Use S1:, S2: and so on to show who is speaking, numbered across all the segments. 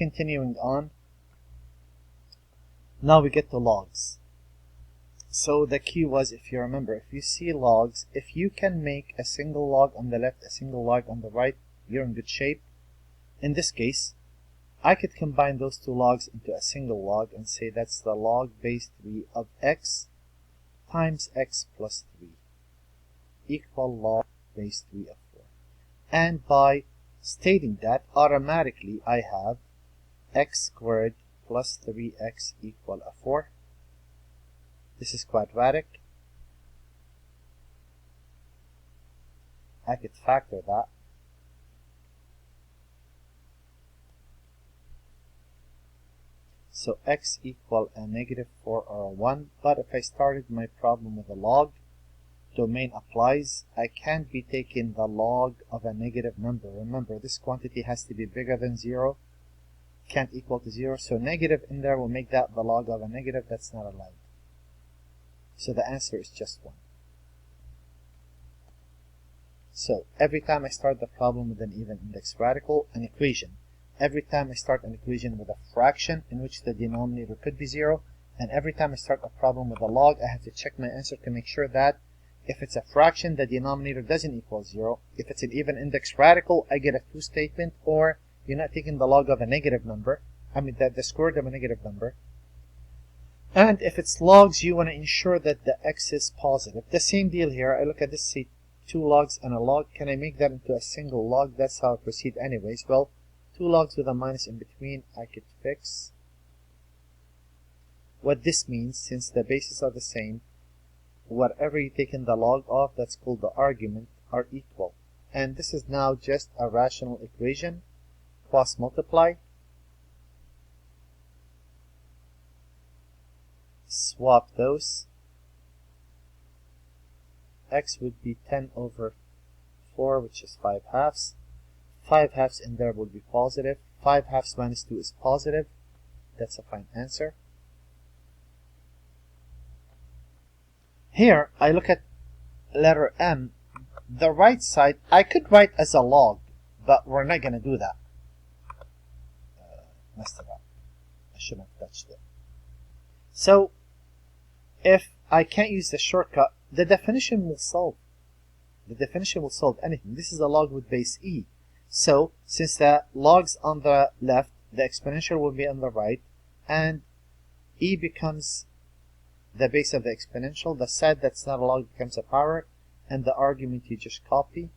S1: continuing on, now we get to logs. So the key was, if you remember, if you see logs, if you can make a single log on the left, a single log on the right, you're in good shape. In this case, I could combine those two logs into a single log and say that's the log base 3 of x times x plus 3 equal log base 3 of 4. And by stating that, automatically I have x squared plus 3x equal a 4. This is quadratic. I could factor that. So x equal a negative 4 or a 1. But if I started my problem with a log, domain applies. I can't be taking the log of a negative number. Remember, this quantity has to be bigger than 0. Can't equal to 0. So negative in there will make that the log of a negative. That's not allowed. So the answer is just 1. So every time I start the problem with an even index radical, an equation. Every time I start an equation with a fraction in which the denominator could be 0, and every time I start a problem with a log, I have to check my answer to make sure that if it's a fraction, the denominator doesn't equal 0. If it's an even index radical, I get a true statement, or you're not taking the log of a negative number. I mean, the square root of a negative number. And if it's logs, you want to ensure that the x is positive. The same deal here. I look at this, say, 2 logs and a log. Can I make that into a single log? That's how I proceed anyways. Well, 2 logs with a minus in between, I could fix. What this means, since the bases are the same, whatever you take in the log of, that's called the argument, are equal. And this is now just a rational equation. Cross multiply. Swap those. X would be 10 over 4, which is 5 halves. 5 halves in there would be positive. 5 halves minus 2 is positive. That's a fine answer. Here, I look at letter M. The right side, I could write as a log, but we're not going to do that. Messed it up. I shouldn't have touched it. So, if I can't use the shortcut, the definition will solve. The definition will solve anything. This is a log with base e. So, since the log's on the left, the exponential will be on the right, and e becomes the base of the exponential. The side that's not a log becomes a power, and the argument you just copy,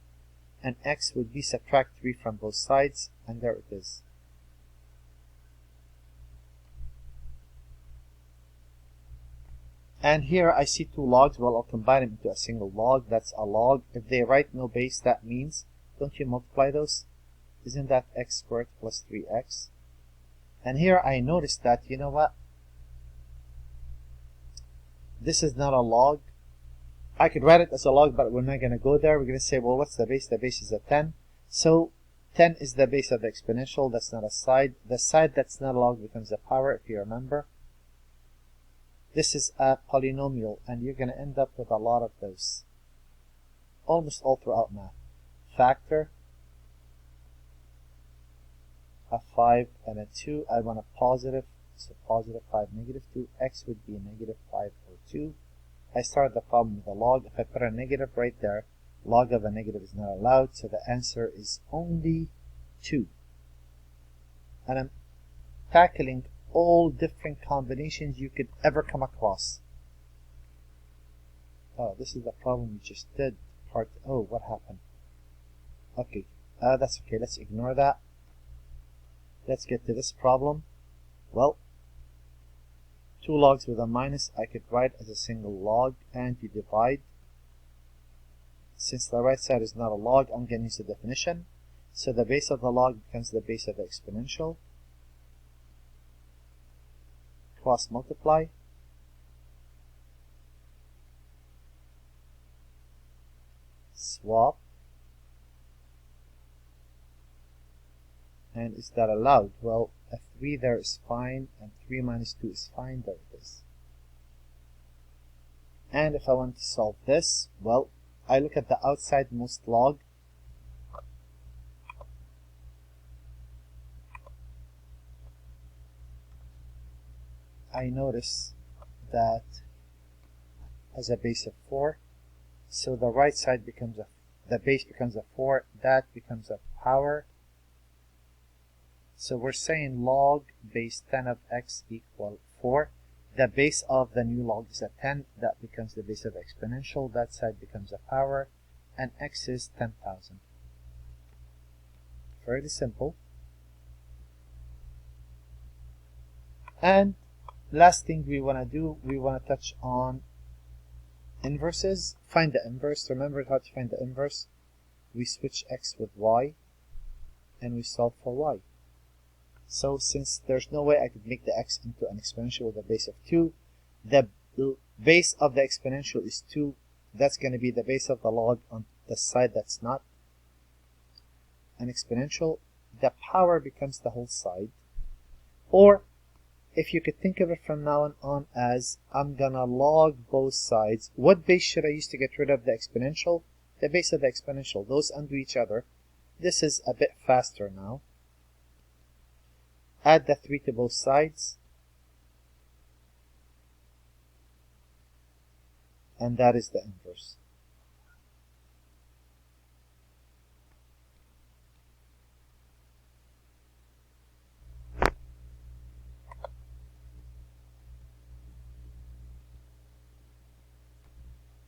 S1: and x would be subtract 3 from both sides, and there it is. And here I see 2 logs. Well, I'll combine them into a single log. That's a log. If they write no base, that means, don't you multiply those? Isn't that x squared plus 3x? And here I noticed that, you know what? This is not a log. I could write it as a log, but we're not going to go there. We're going to say, well, what's the base? The base is a 10. So 10 is the base of the exponential. That's not a side. The side that's not a log becomes a power, if you remember. This is a polynomial, and you're going to end up with a lot of those. Almost all throughout math. Factor. A 5 and a 2. I want a positive. So positive 5, negative 2. X would be negative 5 or 2. I started the problem with a log. If I put a negative right there, log of a negative is not allowed. So the answer is only 2. And I'm tackling all different combinations you could ever come across. Oh, this is the problem we just did. Part, oh, what happened? Okay, that's okay. Let's ignore that. Let's get to this problem. Well, 2 logs with a minus, I could write as a single log, and you divide. Since the right side is not a log, I'm going to use the definition. So the base of the log becomes the base of the exponential. Cross multiply. Swap. And is that allowed? Well, a 3 there is fine, and 3 minus 2 is fine. There it is. And if I want to solve this, well, I look at the outsidemost log. I notice that as a base of 4, so the right side becomes the base becomes a 4, that becomes a power. So we're saying log base 10 of x equal 4. The base of the new log is a 10, that becomes the base of exponential, that side becomes a power, and x is 10,000. Fairly simple. And last thing we want to do, we want to touch on inverses. Find the inverse. Remember how to find the inverse? We switch x with y, and we solve for y. So since there's no way I could make the x into an exponential with a base of 2, the base of the exponential is 2. That's going to be the base of the log on the side that's not an exponential. The power becomes the whole side. Or if you could think of it from now on as I'm gonna log both sides. What base should I use to get rid of the exponential? The base of the exponential. Those undo each other. This is a bit faster now. Add the 3 to both sides. And that is the inverse.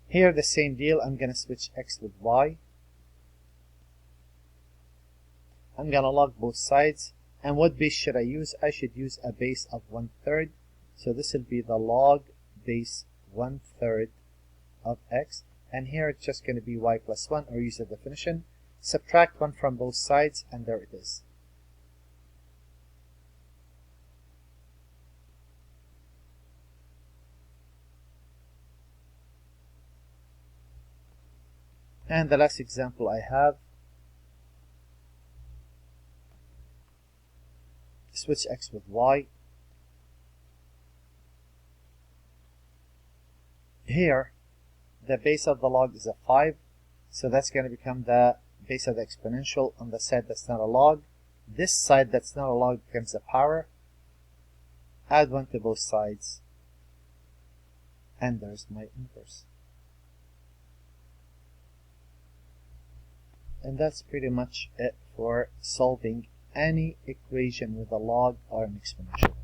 S1: Here the same deal. I'm going to switch x with y. I'm going to log both sides. And what base should I use? I should use a base of 1/3. So this will be the log base 1/3 of x. And here it's just going to be y plus 1, or use the definition. Subtract 1 from both sides, and there it is. And the last example I have, switch x with y. Here, the base of the log is a 5, so that's going to become the base of the exponential on the side that's not a log. This side that's not a log becomes a power. Add 1 to both sides, and there's my inverse. And that's pretty much it for solving any equation with a log or an exponential.